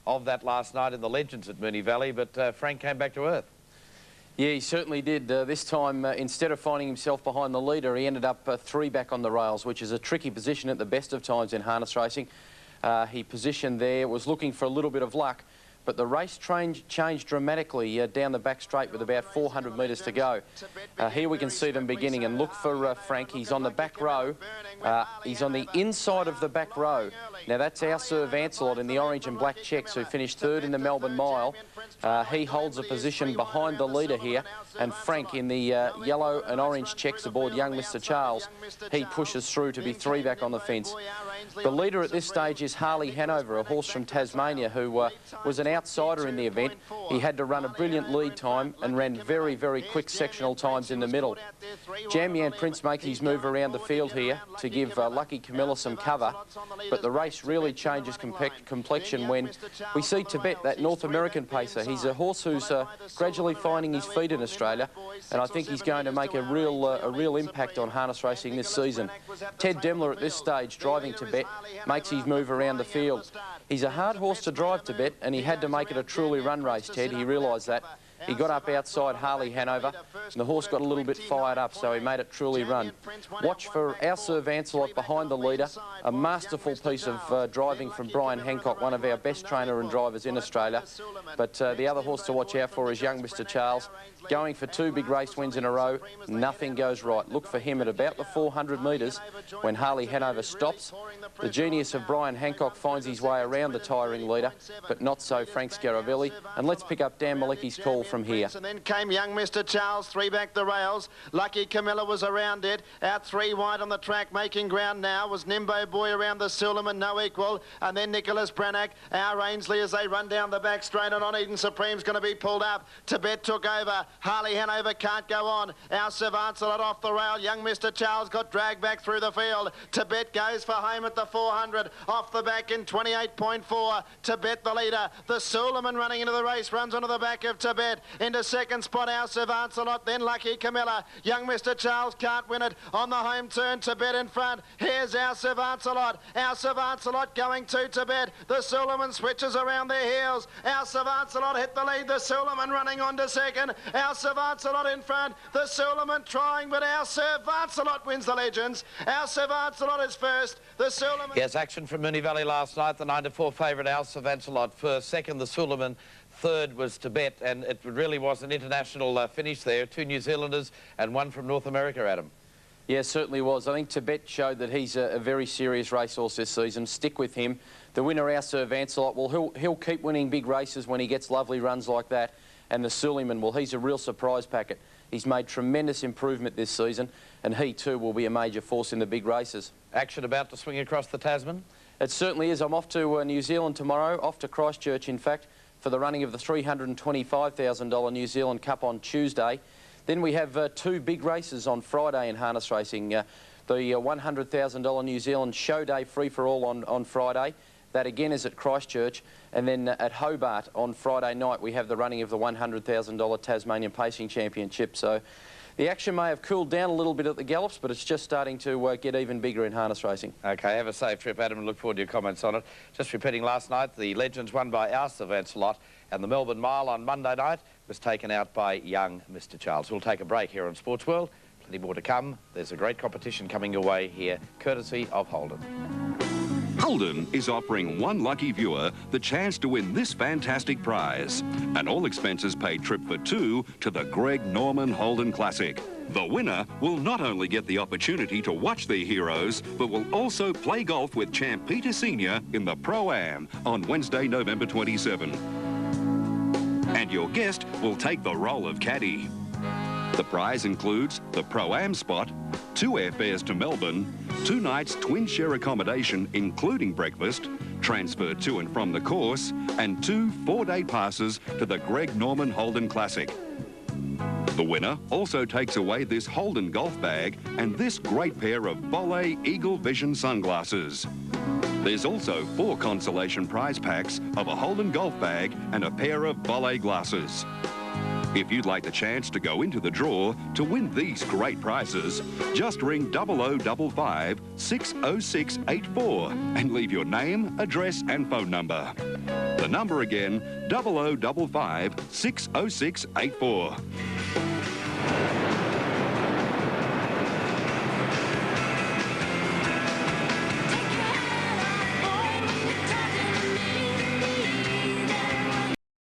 of that last night in the Legends at Moonee Valley, but Frank came back to earth. Yeah, he certainly did. This time, instead of finding himself behind the leader, he ended up 3 back on the rails, which is a tricky position at the best of times in harness racing. He positioned there, was looking for a little bit of luck, but the race changed dramatically down the back straight with about 400 metres to go. Here we can see them beginning, and look for Frank. He's on the back row. He's on the inside of the back row. Now that's our Sir Vancelot in the orange and black checks, who finished 3rd in the Melbourne Mile. He holds a position behind the leader here, and Frank in the yellow and orange checks aboard young Mr. Charles. He pushes through to be 3 back on the fence. The leader at this stage is Harley Hanover, a horse from Tasmania who was an outsider in the event. He had to run a brilliant lead time and ran very, very quick sectional times in the middle. Jamyan Prince makes his move around the field here to give Lucky Camilla some cover, but the race really changes complexion when we see Tibet, that North American pacer. He's a horse who's gradually finding his feet in Australia, and I think he's going to make a real impact on harness racing this season. Ted Demler at this stage, driving Tibet, makes his move around the field. He's a hard horse to drive, Tibet, and he had to make it a truly run race, Ted. He realised that. He got up outside Harley Hanover, and the horse got a little bit fired up, so he made it truly run. Watch for our Sir Vancelot behind the leader. A masterful piece of driving from Brian Hancock, one of our best trainer and drivers in Australia. But the other horse to watch out for is young Mr. Charles. Going for 2 big race wins in a row, nothing goes right. Look for him at about the 400 metres when Harley Hanover stops. The genius of Brian Hancock finds his way around the tiring leader, but not so Frank Scaravelli. And let's pick up Dan Malecki's call from here. And then came young Mr. Charles, 3 back the rails. Lucky Camilla was around it. Out 3 wide on the track, making ground now was Nimbo Boy around the Suleiman, no equal. And then Nicholas Branagh, our Ainsley as they run down the back straight, and on Eden Supreme's going to be pulled up. Tibet took over. Harley Hanover can't go on. Our Sir Vancelot off the rail. Young Mr. Charles got dragged back through the field. Tibet goes for home at the 400. Off the back in 28.4. Tibet the leader. The Suleiman running into the race runs onto the back of Tibet. Into second spot, our Sir Vancelot, then Lucky Camilla. Young Mr. Charles can't win it. On the home turn, Tibet in front. Here's our Sir Vancelot. Our Sir Vancelot going to Tibet. The Suleiman switches around their heels. Our Sir Vancelot hit the lead. The Suleiman running on to second. Our Sir Vancelot in front. The Suleiman trying, but our Sir Vancelot wins the Legends. Our Sir Vancelot is first. The Suleiman... Yes, action from Moonee Valley last night. The 9-4 favourite, our Sir Vancelot first. Second, the Suleiman. Third was Tibet, and it really was an international finish there. 2 New Zealanders and 1 from North America, Adam. Yeah, certainly was. I think Tibet showed that he's a very serious racehorse this season. Stick with him. The winner, our Sir Vancelot, well, he'll keep winning big races when he gets lovely runs like that. And the Suleiman, well, he's a real surprise packet. He's made tremendous improvement this season, and he too will be a major force in the big races. Action about to swing across the Tasman? It certainly is. I'm off to New Zealand tomorrow, off to Christchurch, in fact, for the running of the $325,000 New Zealand Cup on Tuesday. Then we have 2 big races on Friday in harness racing. The $100,000 New Zealand Show Day free-for-all on Friday. That again is at Christchurch. And then at Hobart on Friday night we have the running of the $100,000 Tasmanian Pacing Championship. So the action may have cooled down a little bit at the Gallops, but it's just starting to get even bigger in harness racing. OK, have a safe trip, Adam, and look forward to your comments on it. Just repeating last night, the Legends won by our Sir Vancelot, and the Melbourne Mile on Monday night was taken out by young Mr. Charles. We'll take a break here on Sports World. Plenty more to come. There's a great competition coming your way here, courtesy of Holden. Holden is offering one lucky viewer the chance to win this fantastic prize. An all-expenses paid trip for 2 to the Greg Norman Holden Classic. The winner will not only get the opportunity to watch their heroes, but will also play golf with Champ Peter Sr. in the Pro-Am on Wednesday, November 27. And your guest will take the role of caddy. The prize includes the Pro-Am spot, 2 airfares to Melbourne, 2 nights twin-share accommodation including breakfast, transfer to and from the course, and 2 4-day passes to the Greg Norman Holden Classic. The winner also takes away this Holden golf bag and this great pair of Bolle Eagle Vision sunglasses. There's also 4 consolation prize packs of a Holden golf bag and a pair of Bolle glasses. If you'd like the chance to go into the draw to win these great prizes, just ring 0055 60684 and leave your name, address and phone number. The number again, 0055 60684.